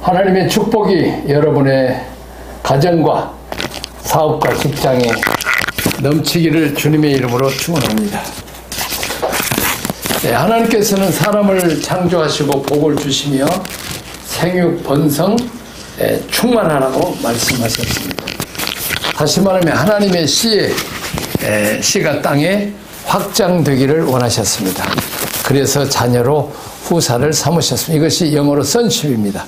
하나님의 축복이 여러분의 가정과 사업과 직장에 넘치기를 주님의 이름으로 축원합니다. 하나님께서는 사람을 창조하시고 복을 주시며 생육 번성 충만하라고 말씀하셨습니다. 다시 말하면 하나님의 씨가 땅에 확장되기를 원하셨습니다. 그래서 자녀로 후사를 삼으셨습니다. 이것이 영어로 sonship입니다.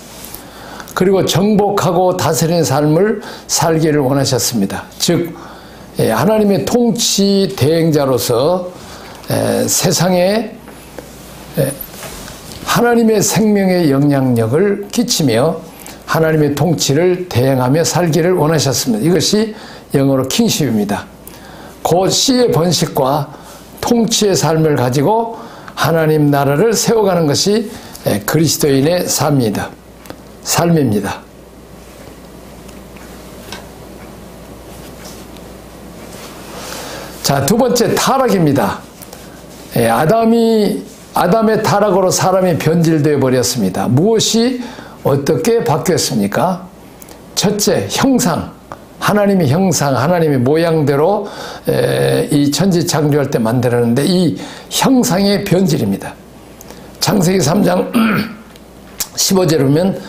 그리고 정복하고 다스리는 삶을 살기를 원하셨습니다. 즉 하나님의 통치 대행자로서 세상에 하나님의 생명의 영향력을 끼치며 하나님의 통치를 대행하며 살기를 원하셨습니다. 이것이 영어로 킹십입니다. 곧 씨의 번식과 통치의 삶을 가지고 하나님 나라를 세워가는 것이 그리스도인의 삶입니다. 자, 두 번째 타락입니다. 아담의 타락으로 사람이 변질되어 버렸습니다. 무엇이 어떻게 바뀌었습니까? 첫째, 형상. 하나님의 형상, 하나님의 모양대로 이 천지 창조할 때 만들었는데 이 형상의 변질입니다. 창세기 3장 15절에 보면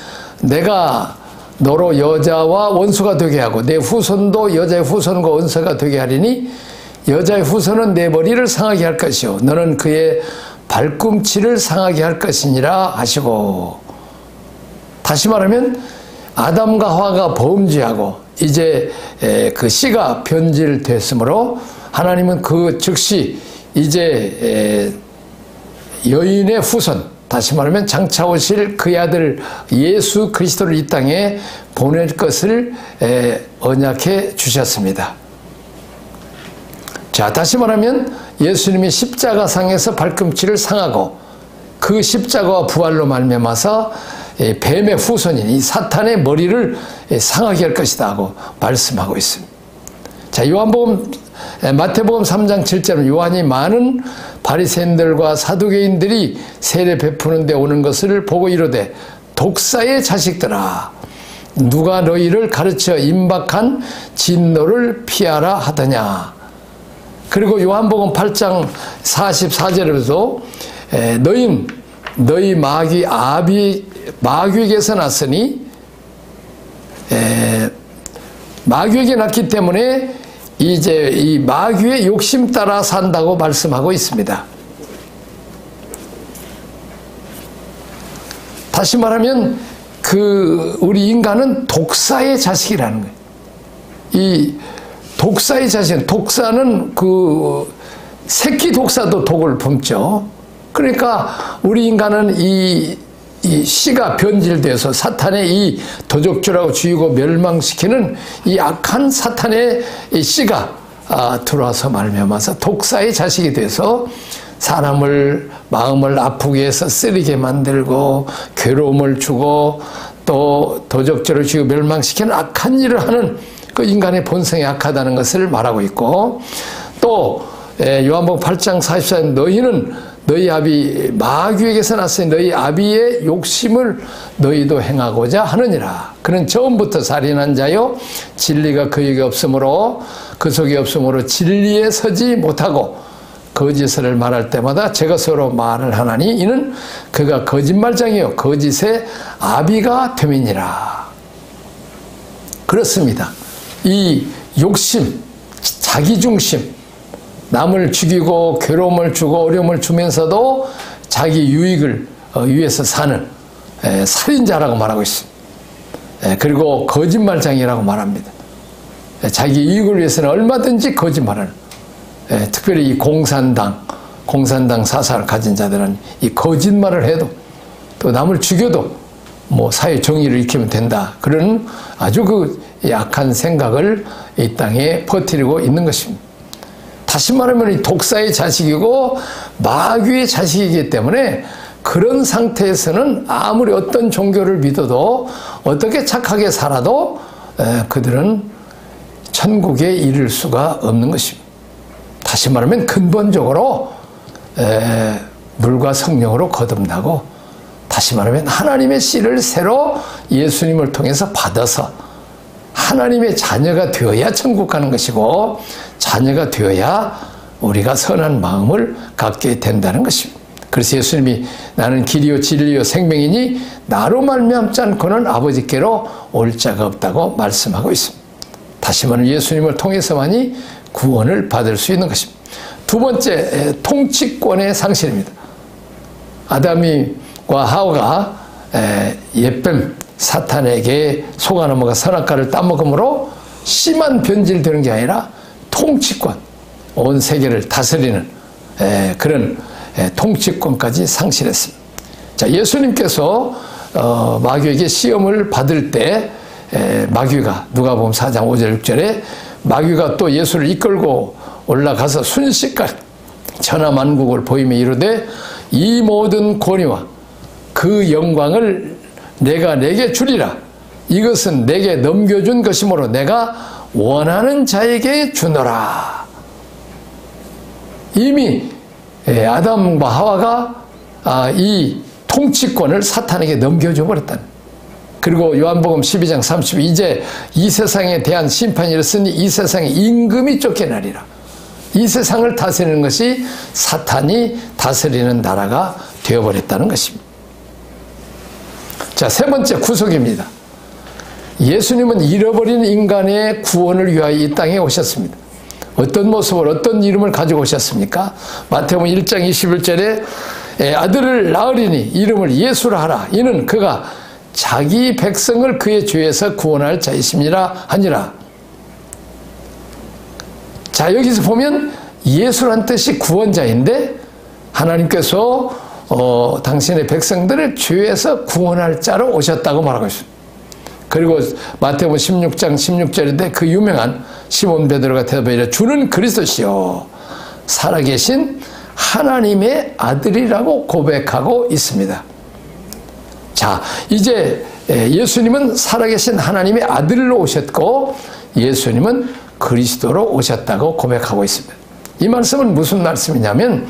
내가 너로 여자와 원수가 되게 하고 내 후손도 여자의 후손과 원수가 되게 하리니 여자의 후손은 내 머리를 상하게 할 것이요 너는 그의 발꿈치를 상하게 할 것이니라 하시고, 다시 말하면 아담과 하와가 범죄하고 이제 그 씨가 변질됐으므로 하나님은 그 즉시 이제 여인의 후손, 다시 말하면 장차 오실 그의 아들 예수 그리스도를 이 땅에 보낼 것을 언약해 주셨습니다. 자, 다시 말하면 예수님이 십자가상에서 발꿈치를 상하고 그 십자가와 부활로 말미암아서 뱀의 후손인 이 사탄의 머리를 상하게 할 것이다 하고 말씀하고 있습니다. 자, 마태복음 3장 7절은 요한이 많은 바리새인들과 사두개인들이 세례 베푸는 데 오는 것을 보고 이르되 독사의 자식들아 누가 너희를 가르쳐 임박한 진노를 피하라 하더냐. 그리고 요한복음 8장 44절에도 너희 마귀에게서 났으니 마귀에게 났기 때문에 이제 이 마귀의 욕심 따라 산다고 말씀하고 있습니다. 다시 말하면 우리 인간은 독사의 자식이라는 거예요. 이 독사의 자식, 독사는 새끼 독사도 독을 품죠. 그러니까 우리 인간은 이 씨가 변질돼서 사탄의 이 도적질하고 죽이고 멸망시키는 이 악한 사탄의 이 씨가 들어와서 말미암아서 독사의 자식이 돼서 사람을 마음을 아프게 해서 쓰리게 만들고 괴로움을 주고 또 도적질을 죽이고 멸망시키는 악한 일을 하는 그 인간의 본성이 악하다는 것을 말하고 있고, 또 요한복음 8장 44절 너희는 너희 아비 마귀에게서 났으니 너희 아비의 욕심을 너희도 행하고자 하느니라. 그는 처음부터 살인한 자요 진리가 그에게 없으므로 그 속에 없으므로 진리에 서지 못하고 거짓을 말할 때마다 제것으로 말을 하나니 이는 그가 거짓말장이요 거짓의 아비가 됨이니라. 그렇습니다. 이 욕심, 자기중심, 남을 죽이고 괴로움을 주고 어려움을 주면서도 자기 유익을 위해서 사는 살인자라고 말하고 있습니다. 그리고 거짓말장이라고 말합니다. 자기 이익을 위해서는 얼마든지 거짓말하는, 특별히 이 공산당 사상을 가진 자들은 이 거짓말을 해도 또 남을 죽여도 뭐 사회 정의를 익히면 된다, 그런 아주 약한 생각을 이 땅에 퍼뜨리고 있는 것입니다. 다시 말하면 이 독사의 자식이고 마귀의 자식이기 때문에 그런 상태에서는 아무리 어떤 종교를 믿어도 어떻게 착하게 살아도 그들은 천국에 이를 수가 없는 것입니다. 다시 말하면 근본적으로 물과 성령으로 거듭나고 다시 말하면 하나님의 씨를 새로 예수님을 통해서 받아서 하나님의 자녀가 되어야 천국 가는 것이고, 자녀가 되어야 우리가 선한 마음을 갖게 된다는 것입니다. 그래서 예수님이 나는 길이요 진리요 생명이니 나로 말미암지 않고는 아버지께로 올 자가 없다고 말씀하고 있습니다. 다시 말하면 예수님을 통해서만이 구원을 받을 수 있는 것입니다. 두 번째, 통치권의 상실입니다. 아담과 하와가 옛뱀 사탄에게 속아 넘어가 선악과를 따먹음으로 심한 변질되는 게 아니라 통치권, 온 세계를 다스리는 그런 통치권까지 상실했습니다. 자, 예수님께서 마귀에게 시험을 받을 때 마귀가 누가복음 4장 5절 6절에 마귀가 또 예수를 이끌고 올라가서 순식간 천하만국을 보이며 이르되 이 모든 권위와 그 영광을 내가 내게 주리라. 이것은 내게 넘겨준 것이므로 내가 원하는 자에게 주노라. 이미 아담과 하와가 이 통치권을 사탄에게 넘겨줘 버렸다는. 그리고 요한복음 12장 32 이제 이 세상에 대한 심판이 일었으니 이 세상에 임금이 쫓겨나리라. 이 세상을 다스리는 것이 사탄이 다스리는 나라가 되어버렸다는 것입니다. 자, 세 번째 구속입니다. 예수님은 잃어버린 인간의 구원을 위하여 이 땅에 오셨습니다. 어떤 모습을 어떤 이름을 가지고 오셨습니까? 마태복음 1장 21절에 아들을 낳으리니 이름을 예수라 하라. 이는 그가 자기 백성을 그의 죄에서 구원할 자이심이라 하니라. 자, 여기서 보면 예수란 뜻이 구원자인데 하나님께서 당신의 백성들을 죄에서 구원할 자로 오셨다고 말하고 있습니다. 그리고 마태복음 16장 16절인데 그 유명한 시몬 베드로가 대답하여 주는 그리스도시요 살아계신 하나님의 아들이라고 고백하고 있습니다. 자, 이제 예수님은 살아계신 하나님의 아들로 오셨고 예수님은 그리스도로 오셨다고 고백하고 있습니다. 이 말씀은 무슨 말씀이냐면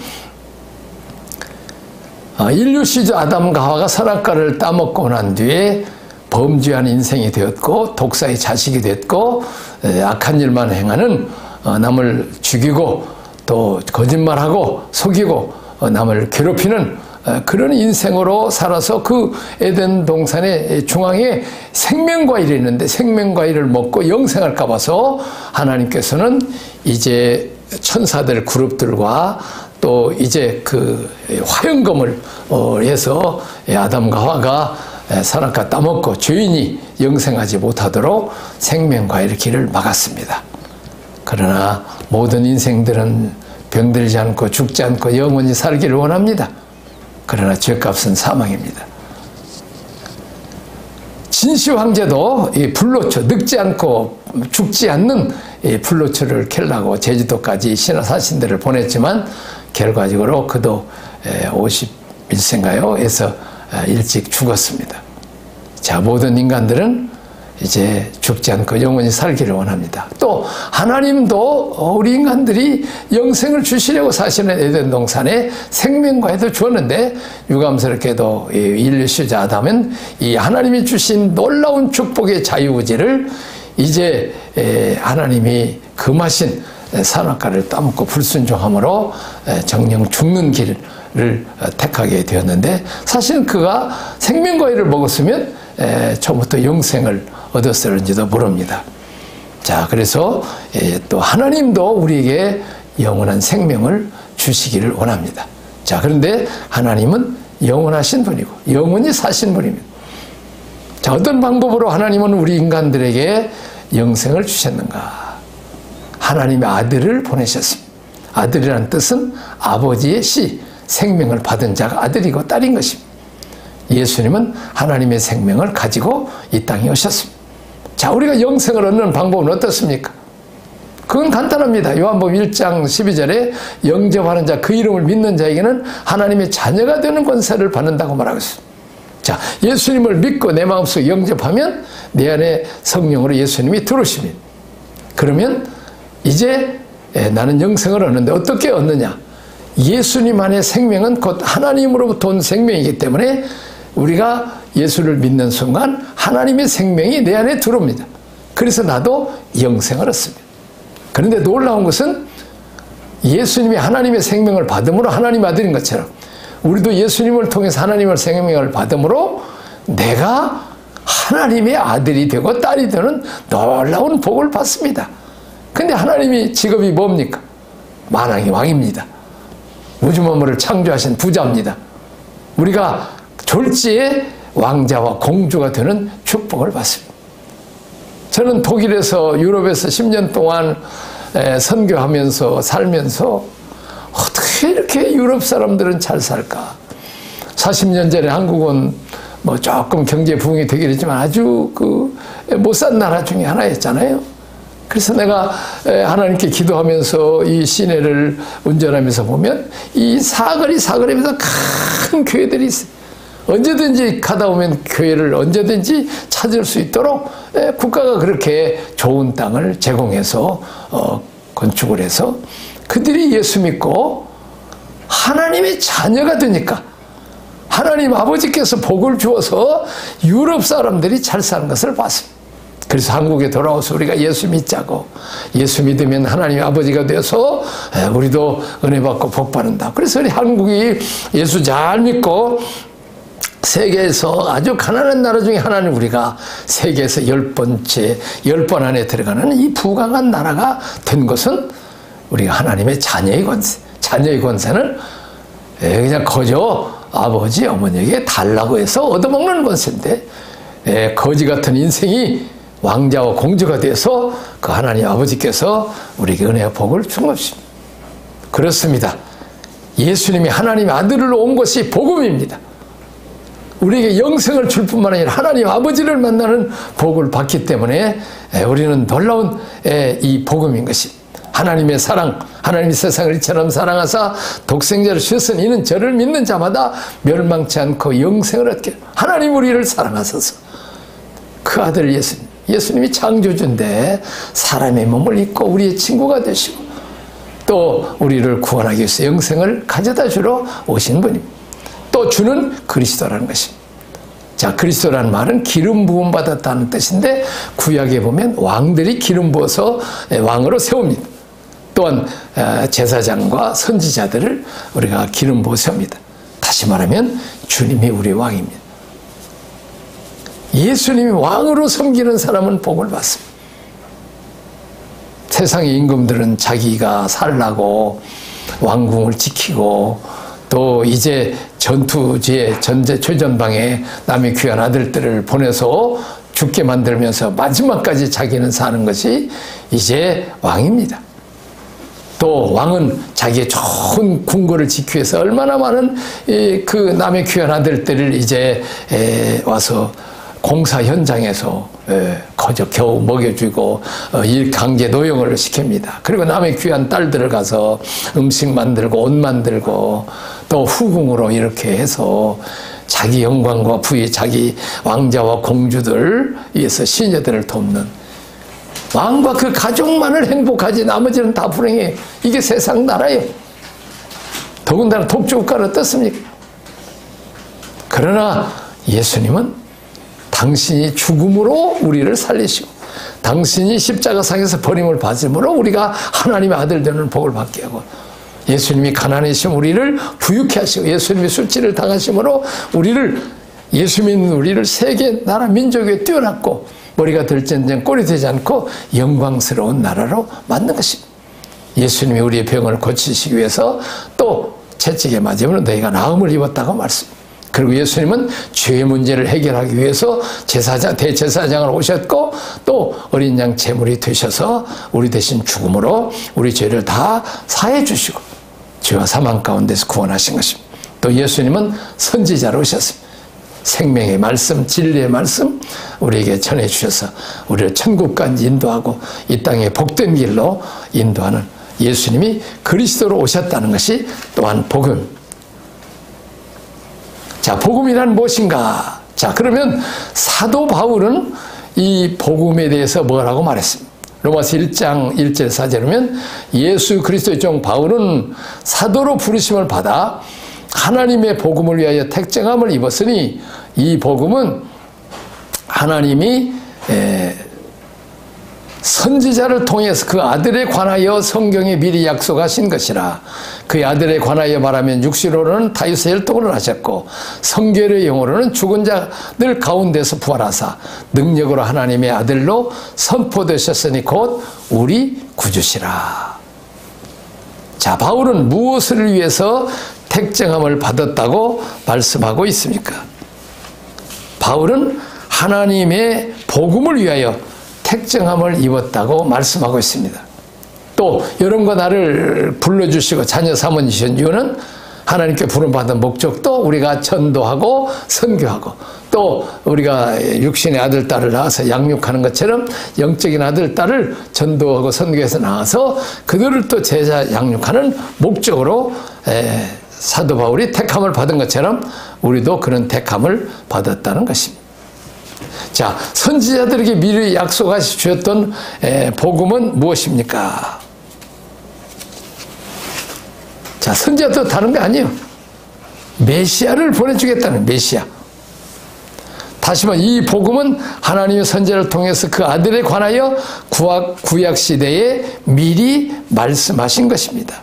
인류 시조 아담과 하와가 선악과를 따먹고 난 뒤에 범죄한 인생이 되었고 독사의 자식이 됐고 악한 일만 행하는 남을 죽이고 또 거짓말하고 속이고 남을 괴롭히는 그런 인생으로 살아서 그 에덴 동산의 중앙에 생명과일이 있는데 생명과일을 먹고 영생할까 봐서 하나님께서는 이제 천사들 그룹들과 또 이제 그 화영검을 해서 아담과 하와가 선악과 따먹고 죄인이 영생하지 못하도록 생명과일의 길을 막았습니다. 그러나 모든 인생들은 병들지 않고 죽지 않고 영원히 살기를 원합니다. 그러나 죄값은 사망입니다. 진시 황제도 이 불로초 늙지 않고 죽지 않는 이 불로초를 캘라고 제주도까지 신화 사신들을 보냈지만 결과적으로 그도 51세인가요? 에서 일찍 죽었습니다. 자, 모든 인간들은 이제 죽지 않고 영원히 살기를 원합니다. 또 하나님도 우리 인간들이 영생을 주시려고 사시는 에덴 동산에 생명과에도 주었는데 유감스럽게도 인류 시자 아담은 이 하나님이 주신 놀라운 축복의 자유의지를 이제 하나님이 금하신 선악과를 따먹고 불순종함으로 정령 죽는 길을 택하게 되었는데 사실은 그가 생명과일을 먹었으면 처음부터 영생을 얻었을지도 모릅니다. 자, 그래서 또 하나님도 우리에게 영원한 생명을 주시기를 원합니다. 자, 그런데 하나님은 영원하신 분이고 영원히 사신 분입니다. 자, 어떤 방법으로 하나님은 우리 인간들에게 영생을 주셨는가? 하나님의 아들을 보내셨습니다. 아들이라는 뜻은 아버지의 씨, 생명을 받은 자가 아들이고 딸인 것입니다. 예수님은 하나님의 생명을 가지고 이 땅에 오셨습니다. 자, 우리가 영생을 얻는 방법은 어떻습니까? 그건 간단합니다. 요한복음 1장 12절에 영접하는 자, 그 이름을 믿는 자에게는 하나님의 자녀가 되는 권세를 받는다고 말하고 있습니다. 자, 예수님을 믿고 내 마음속에 영접하면 내 안에 성령으로 예수님이 들어오십니다. 그러면 이제 나는 영생을 얻는데 어떻게 얻느냐? 예수님 안의 생명은 곧 하나님으로부터 온 생명이기 때문에 우리가 예수를 믿는 순간 하나님의 생명이 내 안에 들어옵니다. 그래서 나도 영생을 얻습니다. 그런데 놀라운 것은 예수님이 하나님의 생명을 받음으로 하나님 아들인 것처럼 우리도 예수님을 통해서 하나님의 생명을 받음으로 내가 하나님의 아들이 되고 딸이 되는 놀라운 복을 받습니다. 근데 하나님이 직업이 뭡니까? 만왕의 왕입니다. 우주 만물을 창조하신 부자입니다. 우리가 졸지에 왕자와 공주가 되는 축복을 받습니다. 저는 독일에서 유럽에서 10년 동안 선교하면서 살면서 어떻게 이렇게 유럽 사람들은 잘 살까? 40년 전에 한국은 뭐 조금 경제 부흥이 되긴 했지만 아주 못 산 나라 중에 하나였잖아요. 그래서 내가 하나님께 기도하면서 이 시내를 운전하면서 보면 이 사거리면서 큰 교회들이 있어요. 언제든지 가다 오면 교회를 언제든지 찾을 수 있도록 국가가 그렇게 좋은 땅을 제공해서 건축을 해서 그들이 예수 믿고 하나님의 자녀가 되니까 하나님 아버지께서 복을 주어서 유럽 사람들이 잘 사는 것을 봤습니다. 그래서 한국에 돌아와서 우리가 예수 믿자고, 예수 믿으면 하나님 아버지가 돼서 우리도 은혜 받고 복 받는다. 그래서 우리 한국이 예수 잘 믿고 세계에서 아주 가난한 나라 중에 하나는 우리가 세계에서 10번 안에 들어가는 이 부강한 나라가 된 것은 우리가 하나님의 자녀의 권세, 자녀의 권세는 그냥 거저 아버지 어머니에게 달라고 해서 얻어먹는 권세인데 거지 같은 인생이 왕자와 공주가 돼서 그 하나님 아버지께서 우리에게 은혜와 복을 준 것입니다. 그렇습니다. 예수님이 하나님의 아들로 온 것이 복음입니다. 우리에게 영생을 줄 뿐만 아니라 하나님 아버지를 만나는 복을 받기 때문에 우리는 놀라운 이 복음인 것입니다. 하나님의 사랑, 하나님이 세상을 이처럼 사랑하사 독생자를 주셨으니 이는 저를 믿는 자마다 멸망치 않고 영생을 얻게. 하나님 우리를 사랑하셔서 그 아들 예수님이 창조주인데 사람의 몸을 입고 우리의 친구가 되시고 또 우리를 구원하기 위해서 영생을 가져다 주러 오신 분입니다. 또 주는 그리스도라는 것입니다. 자, 그리스도라는 말은 기름 부음 받았다는 뜻인데 구약에 보면 왕들이 기름 부어서 왕으로 세웁니다. 또한 제사장과 선지자들을 우리가 기름 부어 세웁니다. 다시 말하면 주님이 우리 왕입니다. 예수님이 왕으로 섬기는 사람은 복을 받습니다. 세상의 임금들은 자기가 살라고 왕궁을 지키고 또 이제 전투지에 최전방에 남의 귀한 아들들을 보내서 죽게 만들면서 마지막까지 자기는 사는 것이 이제 왕입니다. 또 왕은 자기의 좋은 궁궐을 지키기 위해서 얼마나 많은 그 남의 귀한 아들들을 이제 와서 공사 현장에서 거저 겨우 먹여주고 강제 노역을 시킵니다. 그리고 남의 귀한 딸들을 가서 음식 만들고 옷 만들고 또 후궁으로 이렇게 해서 자기 영광과 부의 자기 왕자와 공주들 위해서 시녀들을 돕는 왕과 그 가족만을 행복하지 나머지는 다 불행해. 이게 세상 나라예요. 더군다나 독주국가는 어떻습니까? 그러나 예수님은 당신이 죽음으로 우리를 살리시고 당신이 십자가상에서 버림을 받음으로 우리가 하나님의 아들 되는 복을 받게 하고 예수님이 가난해심 우리를 부유케 하시고 예수님이 수치를 당하심으로 예수 믿는 우리를 세계 나라 민족에 뛰어났고 머리가 될전쟁 꼴이 되지 않고 영광스러운 나라로 만든 것입니다. 예수님이 우리의 병을 고치시기 위해서 또 채찍에 맞으면 너희가 나음을 입었다고 말씀합니다. 그리고 예수님은 죄의 문제를 해결하기 위해서 대제사장을 오셨고 또 어린 양 제물이 되셔서 우리 대신 죽음으로 우리 죄를 다 사해 주시고 죄와 사망 가운데서 구원하신 것입니다. 또 예수님은 선지자로 오셨습니다. 생명의 말씀, 진리의 말씀 우리에게 전해주셔서 우리를 천국까지 인도하고 이 땅의 복된 길로 인도하는 예수님이 그리스도로 오셨다는 것이 또한 복음. 자, 복음이란 무엇인가? 자, 그러면 사도 바울은 이 복음에 대해서 뭐라고 말했습니다. 로마서 1장 1절 4절에 보면 예수 그리스도의 종 바울은 사도로 부르심을 받아 하나님의 복음을 위하여 택정함을 입었으니 이 복음은 하나님이 선지자를 통해서 그 아들에 관하여 성경에 미리 약속하신 것이라. 그 아들에 관하여 말하면 육신으로는 다윗의 혈통을 하셨고 성결의 영으로는 죽은 자들 가운데서 부활하사 능력으로 하나님의 아들로 선포되셨으니 곧 우리 구주시라. 자, 바울은 무엇을 위해서 택정함을 받았다고 말씀하고 있습니까? 바울은 하나님의 복음을 위하여 택정함을 입었다고 말씀하고 있습니다. 또 여러분과 나를 불러주시고 자녀 삼으신 이유는 하나님께 부름받은 목적도 우리가 전도하고 선교하고 또 우리가 육신의 아들, 딸을 낳아서 양육하는 것처럼 영적인 아들, 딸을 전도하고 선교해서 낳아서 그들을 또 제자 양육하는 목적으로 사도 바울이 택함을 받은 것처럼 우리도 그런 택함을 받았다는 것입니다. 자, 선지자들에게 미리 약속하시 주셨던 복음은 무엇입니까? 자, 선지자도 다른 게 아니에요. 메시아를 보내주겠다는 메시아. 다시 말해 이 복음은 하나님의 선지자를 통해서 그 아들에 관하여 구약 시대에 미리 말씀하신 것입니다.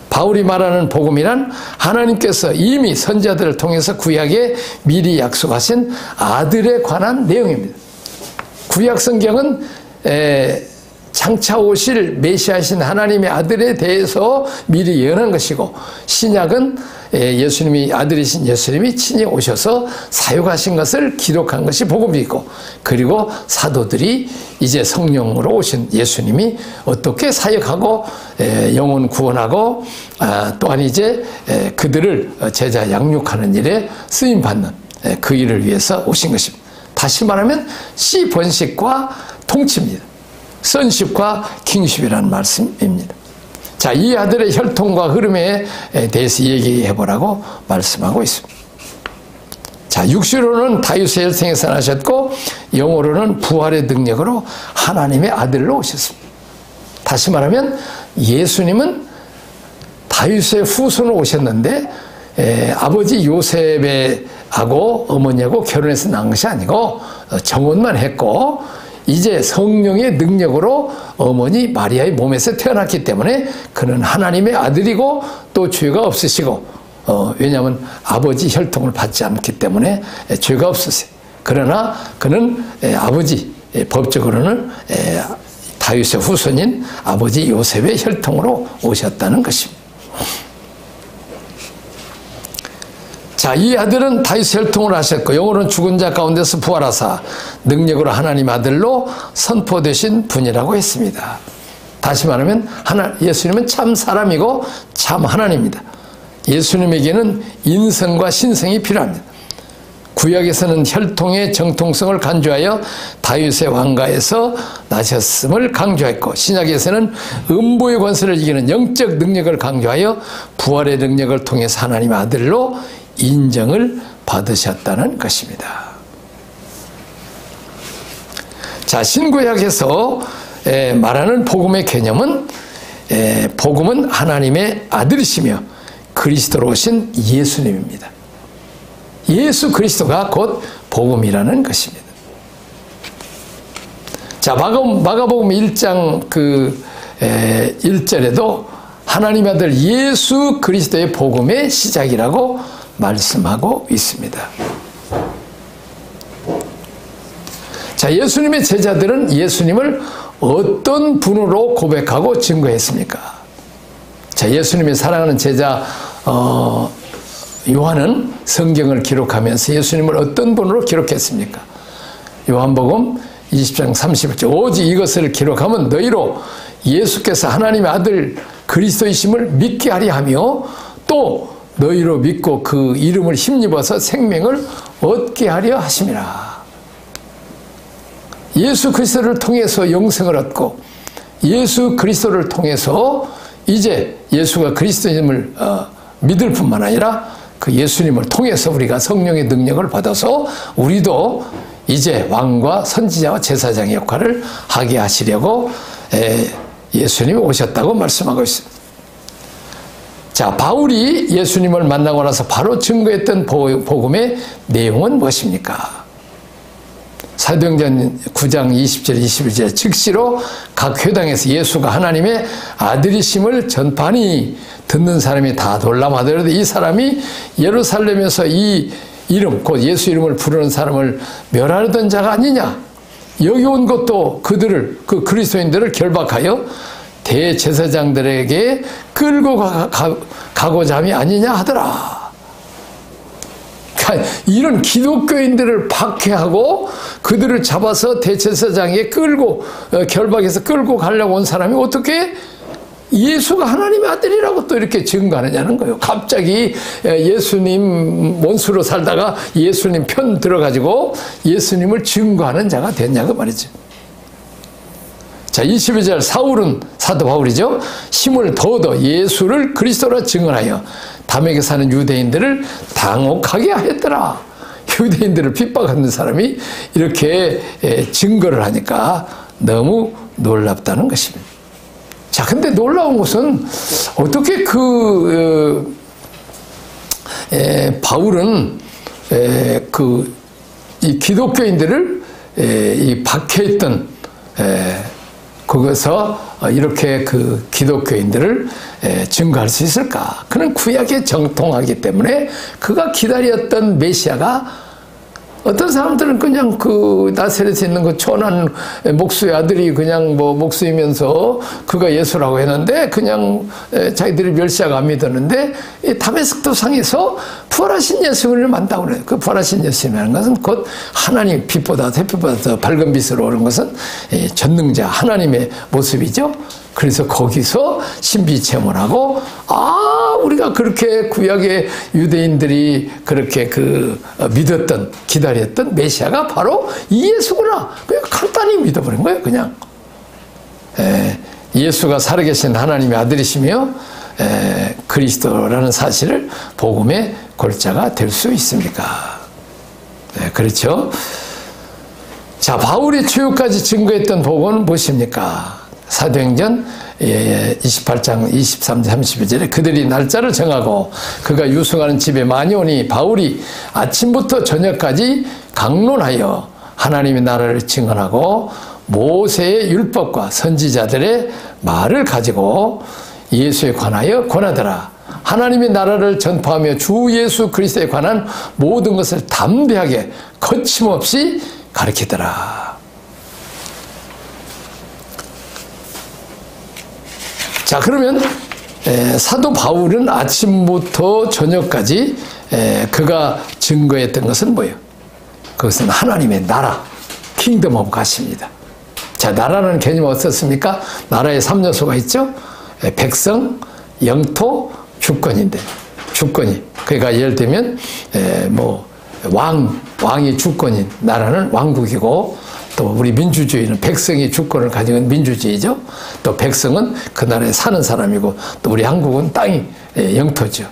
바울이 말하는 복음이란 하나님께서 이미 선지자들을 통해서 구약에 미리 약속하신 아들에 관한 내용입니다. 구약 성경은 장차 오실 메시아신 하나님의 아들에 대해서 미리 예언한 것이고, 신약은 예수님이 아들이신 예수님이 친히 오셔서 사역하신 것을 기록한 것이 복음이고, 그리고 사도들이 이제 성령으로 오신 예수님이 어떻게 사역하고 영혼 구원하고 또한 이제 그들을 제자 양육하는 일에 쓰임 받는 그 일을 위해서 오신 것입니다. 다시 말하면 씨 번식과 통치입니다. 선십과 킹십이라는 말씀입니다. 자, 이 아들의 혈통과 흐름에 대해서 얘기해 보라고 말씀하고 있습니다. 자, 육신으로는 다윗의 혈통에서 나셨고 영으로는 부활의 능력으로 하나님의 아들로 오셨습니다. 다시 말하면 예수님은 다윗의 후손으로 오셨는데 아버지 요셉하고 어머니하고 결혼해서 낳은 것이 아니고 정혼만 했고, 이제 성령의 능력으로 어머니 마리아의 몸에서 태어났기 때문에 그는 하나님의 아들이고 또 죄가 없으시고, 왜냐하면 아버지 혈통을 받지 않기 때문에 죄가 없으세요. 그러나 그는 아버지, 법적으로는 다윗의 후손인 아버지 요셉의 혈통으로 오셨다는 것입니다. 자, 이 아들은 다윗의 혈통을 하셨고 영으로는 죽은 자 가운데서 부활하사 능력으로 하나님 아들로 선포되신 분이라고 했습니다. 다시 말하면 예수님은 참 사람이고 참 하나님입니다. 예수님에게는 인성과 신성이 필요합니다. 구약에서는 혈통의 정통성을 간주하여 다윗의 왕가에서 나셨음을 강조했고, 신약에서는 음부의 권세를 이기는 영적 능력을 강조하여 부활의 능력을 통해서 하나님의 아들로 인정을 받으셨다는 것입니다. 자, 신구약에서 말하는 복음의 개념은 복음은 하나님의 아들이시며 그리스도로 오신 예수님입니다. 예수 그리스도가 곧 복음이라는 것입니다. 자, 마가복음 1장 1절에도 하나님의 아들 예수 그리스도의 복음의 시작이라고 말씀하고 있습니다. 자, 예수님의 제자들은 예수님을 어떤 분으로 고백하고 증거했습니까? 자, 예수님의 사랑하는 제자 요한은 성경을 기록하면서 예수님을 어떤 분으로 기록했습니까? 요한복음 20장 30절, 오직 이것을 기록하면 너희로 예수께서 하나님의 아들 그리스도이심을 믿게 하려 하며 또 너희로 믿고 그 이름을 힘입어서 생명을 얻게 하려 하심이라. 예수 그리스도를 통해서 영생을 얻고 예수 그리스도를 통해서 이제 예수가 그리스도임을 믿을 뿐만 아니라 그 예수님을 통해서 우리가 성령의 능력을 받아서 우리도 이제 왕과 선지자와 제사장의 역할을 하게 하시려고 예수님이 오셨다고 말씀하고 있습니다. 자, 바울이 예수님을 만나고 나서 바로 증거했던 복음의 내용은 무엇입니까? 사도행전 9장 20절 21절 즉시로 각 회당에서 예수가 하나님의 아들이심을 전파하니 듣는 사람이 다 놀라마더라도 이 사람이 예루살렘에서 이 이름 곧 예수 이름을 부르는 사람을 멸하려던 자가 아니냐. 여기 온 것도 그들을 그 그리스도인들을 결박하여 대제사장들에게 끌고 가고자 함이 아니냐 하더라. 그러니까 이런 기독교인들을 박해하고 그들을 잡아서 대제사장에 끌고 결박해서 끌고 가려고 온 사람이 어떻게 예수가 하나님의 아들이라고 또 이렇게 증거하느냐는 거예요. 갑자기 예수님 원수로 살다가 예수님 편 들어가지고 예수님을 증거하는 자가 됐냐고 말이죠. 자, 22절 사울은 사도 바울이죠. 힘을 더더 예수를 그리스도라 증언하여 담에게 사는 유대인들을 당혹하게 했더라. 유대인들을 핍박하는 사람이 이렇게 증거를 하니까 너무 놀랍다는 것입니다. 자, 근데 놀라운 것은 어떻게 바울은 이 기독교인들을 이 박해했던 거기서 이렇게 그 기독교인들을 증거할 수 있을까? 그는 구약에 정통하기 때문에 그가 기다렸던 메시아가 어떤 사람들은 그냥 그 나사렛에 있는 그 초난 목수의 아들이 그냥 뭐 목수이면서 그가 예수라고 했는데 그냥 자기들이 멸시하고 안 믿었는데 다메섹도 상에서 부활하신 예수를 만나고 그래요. 그 부활하신 예수님이라는 것은 곧 하나님 빛보다 햇빛보다 더 밝은 빛으로 오는 것은 전능자 하나님의 모습이죠. 그래서 거기서 신비 체험을 하고 우리가 그렇게 구약의 유대인들이 그렇게 믿었던 기다렸던 메시아가 바로 이 예수구나. 그냥 간단히 믿어버린 거예요. 그냥 예수가 살아계신 하나님의 아들이시며 그리스도라는 사실을 복음의 골자가 될 수 있습니까? 그렇죠. 자, 바울이 추후까지 증거했던 복음은 무엇입니까? 사도행전 28장 23절 32절에 그들이 날짜를 정하고 그가 유숙하는 집에 많이 오니 바울이 아침부터 저녁까지 강론하여 하나님의 나라를 증언하고 모세의 율법과 선지자들의 말을 가지고 예수에 관하여 권하더라. 하나님의 나라를 전파하며 주 예수 그리스도에 관한 모든 것을 담대하게 거침없이 가르치더라. 자, 그러면 사도 바울은 아침부터 저녁까지 그가 증거했던 것은 뭐예요? 그것은 하나님의 나라, 킹덤 오브 갓입니다. 자, 나라는 개념이 어떻습니까? 나라에 3요소가 있죠. 백성, 영토, 주권인데 주권이 그러니까 예를 들면 왕이 주권인 나라는 왕국이고 또 우리 민주주의는 백성이 주권을 가지고 있는 민주주의죠. 또 백성은 그 나라에 사는 사람이고 또 우리 한국은 땅이 영토죠.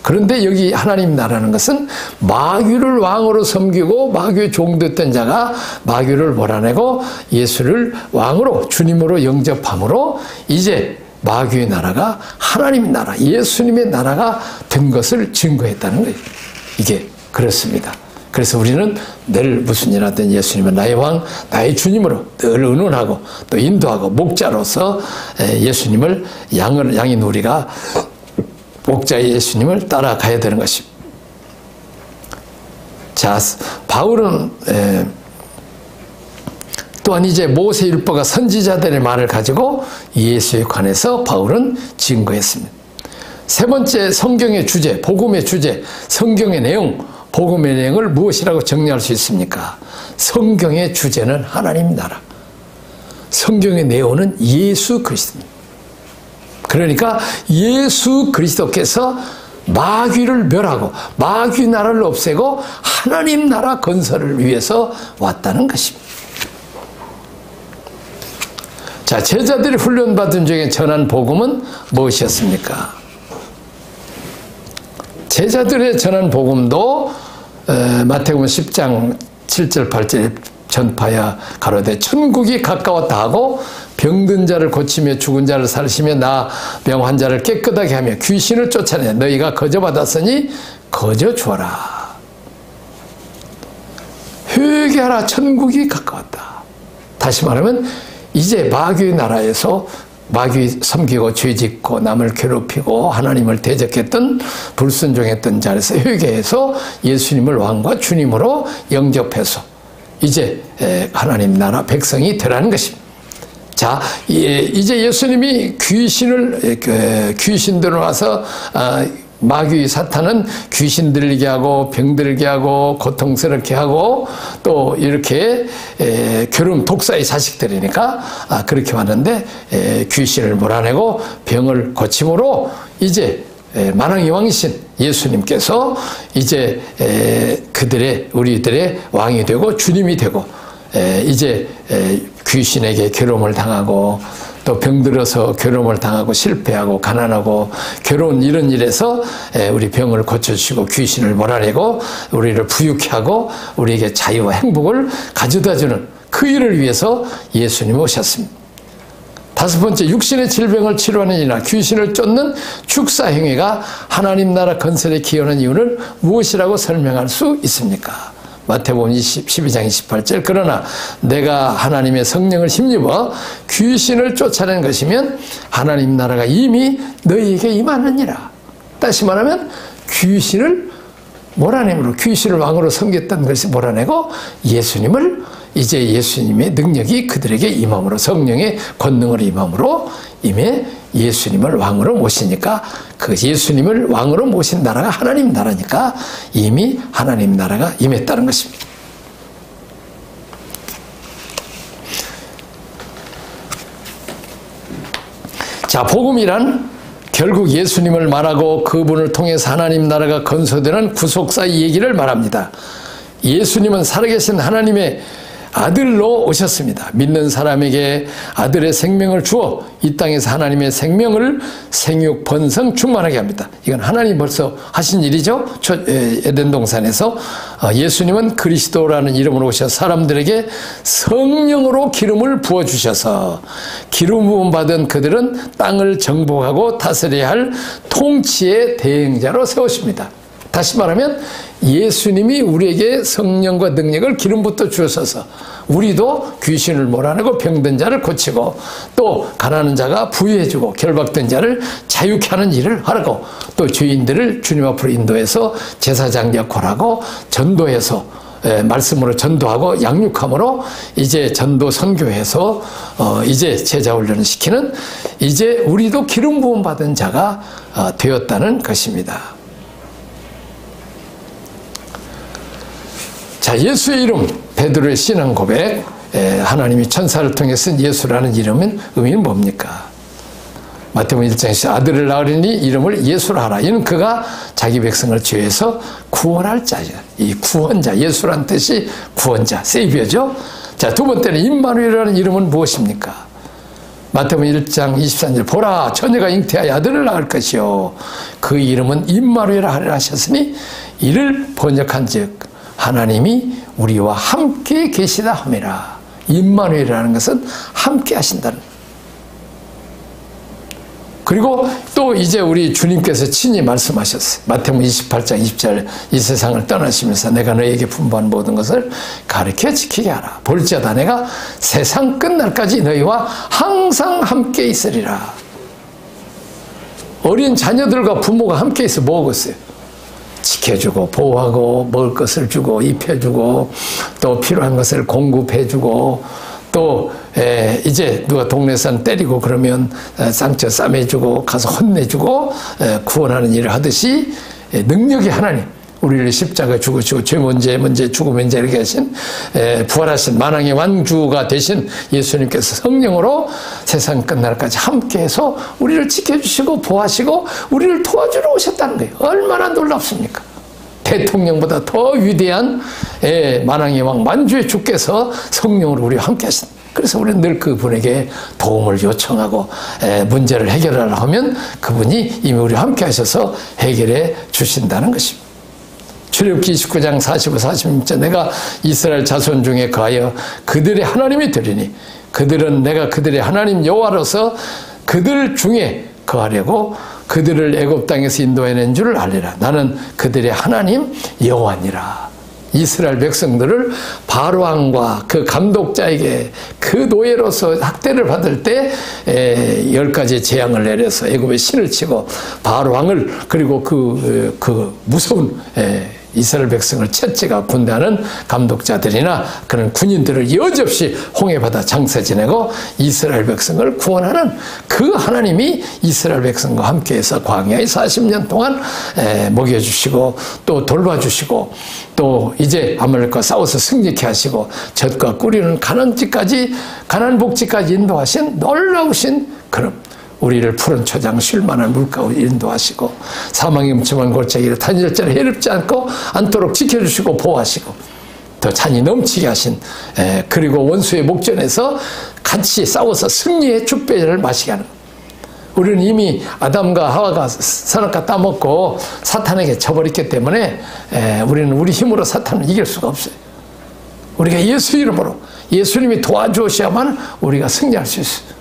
그런데 여기 하나님 나라는 것은 마귀를 왕으로 섬기고 마귀의 종됐던 자가 마귀를 몰아내고 예수를 왕으로 주님으로 영접함으로 이제 마귀의 나라가 하나님 나라 예수님의 나라가 된 것을 증거했다는 거예요. 이게 그렇습니다. 그래서 우리는 늘 무슨 일 하든 예수님은 나의 왕, 나의 주님으로 늘 의논하고 또 인도하고 목자로서 예수님을 양인 우리가 목자의 예수님을 따라가야 되는 것입니다. 자, 바울은 또한 이제 모세율법과 선지자들의 말을 가지고 예수에 관해서 바울은 증거했습니다. 세 번째 성경의 주제, 복음의 주제, 성경의 내용, 복음의 내용을 무엇이라고 정리할 수 있습니까? 성경의 주제는 하나님 나라. 성경의 내용은 예수 그리스도입니다. 그러니까 예수 그리스도께서 마귀를 멸하고 마귀 나라를 없애고 하나님 나라 건설을 위해서 왔다는 것입니다. 자, 제자들이 훈련받은 중에 전한 복음은 무엇이었습니까? 제자들의 전한 복음도 마태복음 10장 7절 8절에 전파하여 가로되 천국이 가까웠다 하고 병든 자를 고치며 죽은 자를 살리시며 나 병 환자를 깨끗하게 하며 귀신을 쫓아내 너희가 거저 받았으니 거저 주어라. 회개하라. 천국이 가까웠다. 다시 말하면 이제 마귀의 나라에서 마귀 섬기고 죄짓고 남을 괴롭히고 하나님을 대적했던 불순종했던 자리에서 회개해서 예수님을 왕과 주님으로 영접해서 이제 하나님 나라 백성이 되라는 것입니다. 자, 이제 예수님이 귀신들을 와서 마귀 사탄은 귀신 들리게 하고 병 들게 하고 고통스럽게 하고 또 이렇게 괴로움 독사의 자식들이니까 그렇게 왔는데 귀신을 몰아내고 병을 고침으로 이제 만왕의 왕이신 예수님께서 이제 우리들의 왕이 되고 주님이 되고 이제 귀신에게 괴로움을 당하고 또 병들어서 괴로움을 당하고 실패하고 가난하고 괴로운 이런 일에서 우리 병을 고쳐주시고 귀신을 몰아내고 우리를 부유케 하고 우리에게 자유와 행복을 가져다주는 그 일을 위해서 예수님이 오셨습니다. 다섯 번째, 육신의 질병을 치료하는 이나 귀신을 쫓는 축사행위가 하나님 나라 건설에 기여하는 이유는 무엇이라고 설명할 수 있습니까? 마태복음 12장 28절 그러나 내가 하나님의 성령을 힘입어 귀신을 쫓아낸 것이면 하나님 나라가 이미 너희에게 임하느니라. 다시 말하면 귀신을 몰아내므로 귀신을 왕으로 섬겼던 것이 몰아내고 예수님을 이제 예수님의 능력이 그들에게 임함으로 성령의 권능으로 임함으로 임해 예수님을 왕으로 모시니까 그 예수님을 왕으로 모신 나라가 하나님 나라니까 이미 하나님 나라가 임했다는 것입니다. 자, 복음이란 결국 예수님을 말하고 그분을 통해서 하나님 나라가 건설되는 구속사의 얘기를 말합니다. 예수님은 살아계신 하나님의 아들로 오셨습니다. 믿는 사람에게 아들의 생명을 주어 이 땅에서 하나님의 생명을 생육 번성 충만하게 합니다. 이건 하나님이 벌써 하신 일이죠. 에덴 동산에서 예수님은 그리스도라는 이름으로 오셔서 사람들에게 성령으로 기름을 부어주셔서 기름 부음 받은 그들은 땅을 정복하고 다스려야 할 통치의 대행자로 세우십니다. 다시 말하면 예수님이 우리에게 성령과 능력을 기름부터 주셔서 우리도 귀신을 몰아내고 병든 자를 고치고 또 가난한 자가 부유해지고 결박된 자를 자유케 하는 일을 하라고 또 죄인들을 주님 앞으로 인도해서 제사장 역할을 하고 전도해서 말씀으로 전도하고 양육함으로 이제 전도 선교해서 이제 제자 훈련을 시키는 이제 우리도 기름 부음 받은 자가 되었다는 것입니다. 자, 예수의 이름, 베드로의 신앙 고백, 하나님이 천사를 통해 쓴 예수라는 이름은 의미는 뭡니까? 마태복음 1장에서 아들을 낳으리니 이름을 예수라 하라. 이는 그가 자기 백성을 죄에서 구원할 자야. 이 구원자, 예수란 뜻이 구원자, 세이비어죠. 자, 두 번째는 임마누엘이라는 이름은 무엇입니까? 마태복음 1장 23절 보라 처녀가 잉태하여 아들을 낳을 것이요 그 이름은 임마누엘이라 하리라 하셨으니 이를 번역한즉 하나님이 우리와 함께 계시다 함이라. 임마누엘이라는 것은 함께 하신다는. 그리고 또 이제 우리 주님께서 친히 말씀하셨어요. 마태복음 28장 20절 이 세상을 떠나시면서 내가 너에게 분부한 모든 것을 가르쳐 지키게 하라. 볼지어다 내가 세상 끝날까지 너희와 항상 함께 있으리라. 어린 자녀들과 부모가 함께 있어 뭐하겠어요? 지켜주고 보호하고 먹을 것을 주고 입혀주고 또 필요한 것을 공급해주고 또 이제 누가 동네산 때리고 그러면 상처 싸매주고 가서 혼내주고 구원하는 일을 하듯이 능력이 하나님 우리를 십자가에 죽으시고 죄 문제 죽음 문제 이렇게 하신 부활하신 만왕의 왕주가 되신 예수님께서 성령으로 세상 끝날까지 함께해서 우리를 지켜주시고 보호하시고 우리를 도와주러 오셨다는 거예요. 얼마나 놀랍습니까? 대통령보다 더 위대한 만왕의 왕 만주의 주께서 성령으로 우리와 함께 하신다. 그래서 우리는 늘 그분에게 도움을 요청하고 문제를 해결하려 하면 그분이 이미 우리와 함께 하셔서 해결해 주신다는 것입니다. 출애굽기 29장 45, 46절 내가 이스라엘 자손 중에 거하여 그들의 하나님이 되리니 그들은 내가 그들의 하나님 여호와로서 그들 중에 거하려고 그들을 애굽 땅에서 인도해낸 줄을 알리라. 나는 그들의 하나님 여호와니라. 이스라엘 백성들을 바로 왕과 그 감독자에게 그 노예로서 학대를 받을 때 10가지 재앙을 내려서 애굽에 신을 치고 바로 왕을 그리고 그 무서운 이스라엘 백성을 채찍아 군대하는 감독자들이나 그런 군인들을 여지없이 홍해바다 장사 지내고 이스라엘 백성을 구원하는 그 하나님이 이스라엘 백성과 함께해서 광야에 40년 동안 먹여주시고 또 돌봐주시고 또 이제 아말렉과 싸워서 승리케 하시고 젖과 꿀이는 가나안지까지 가나안 복지까지 인도하신 놀라우신 그런 우리를 푸른 초장 쉴만한 물가로 인도하시고 사망의 음침한 골짜기를 탄절자를 해롭지 않도록 지켜주시고 보호하시고 더 잔이 넘치게 하신 그리고 원수의 목전에서 같이 싸워서 승리의 축배를 마시게 하는 우리는 이미 아담과 하와가 선악과 따먹고 사탄에게 져버렸기 때문에 우리는 우리 힘으로 사탄을 이길 수가 없어요. 우리가 예수 이름으로 예수님이 도와주셔야만 우리가 승리할 수 있어요.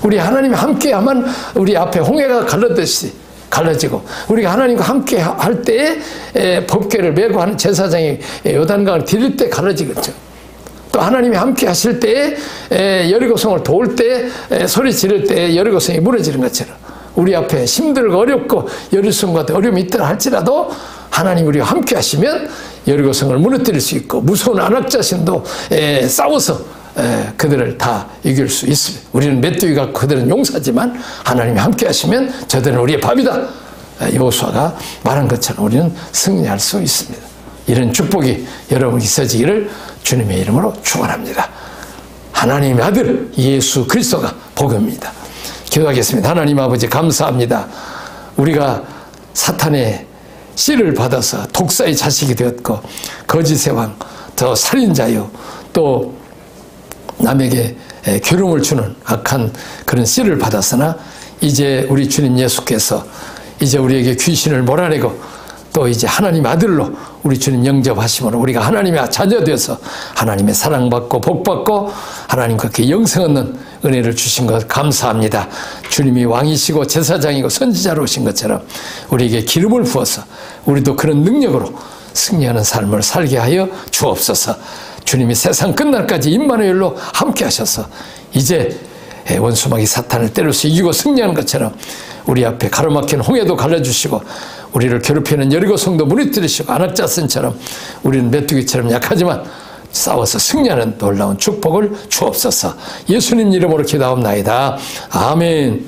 우리 하나님이 함께하면 우리 앞에 홍해가 갈라듯이 갈라지고 우리가 하나님과 함께 할 때에 법궤를 메고 하는 제사장이 요단강을 디딜 때 갈라지겠죠. 또 하나님이 함께 하실 때에 여리고성을 도울 때 소리 지를 때 여리고성이 무너지는 것처럼 우리 앞에 힘들고 어렵고 여리고성과 어려움이 있더라 할지라도 하나님 우리와 함께 하시면 여리고성을 무너뜨릴 수 있고 무서운 안악자신도 싸워서 그들을 다 이길 수 있습니다. 우리는 메뚜기가 그들은 용사지만 하나님이 함께 하시면 저들은 우리의 밥이다. 여호수아가 말한 것처럼 우리는 승리할 수 있습니다. 이런 축복이 여러분 있어지기를 주님의 이름으로 축원합니다. 하나님의 아들 예수 그리스도가 복음입니다. 기도하겠습니다. 하나님 아버지 감사합니다. 우리가 사탄의 씨를 받아서 독사의 자식이 되었고 거짓의 왕, 더 살인자요 또 남에게 괴로움을 주는 악한 그런 씨를 받았으나 이제 우리 주님 예수께서 이제 우리에게 귀신을 몰아내고 또 이제 하나님 아들로 우리 주님 영접하심으로 우리가 하나님의 자녀 되어서 하나님의 사랑받고 복받고 하나님과 그 영생 얻는 은혜를 주신 것 감사합니다. 주님이 왕이시고 제사장이고 선지자로 오신 것처럼 우리에게 기름을 부어서 우리도 그런 능력으로 승리하는 삶을 살게 하여 주옵소서. 주님이 세상 끝날까지 임마누엘로 함께 하셔서 이제 원수마귀 사탄을 때려서 이기고 승리하는 것처럼 우리 앞에 가로막힌 홍해도 갈라주시고 우리를 괴롭히는 여리고성도 무너뜨리시고 안악자선처럼 우리는 메뚜기처럼 약하지만 싸워서 승리하는 놀라운 축복을 주옵소서. 예수님 이름으로 기도하옵나이다. 아멘.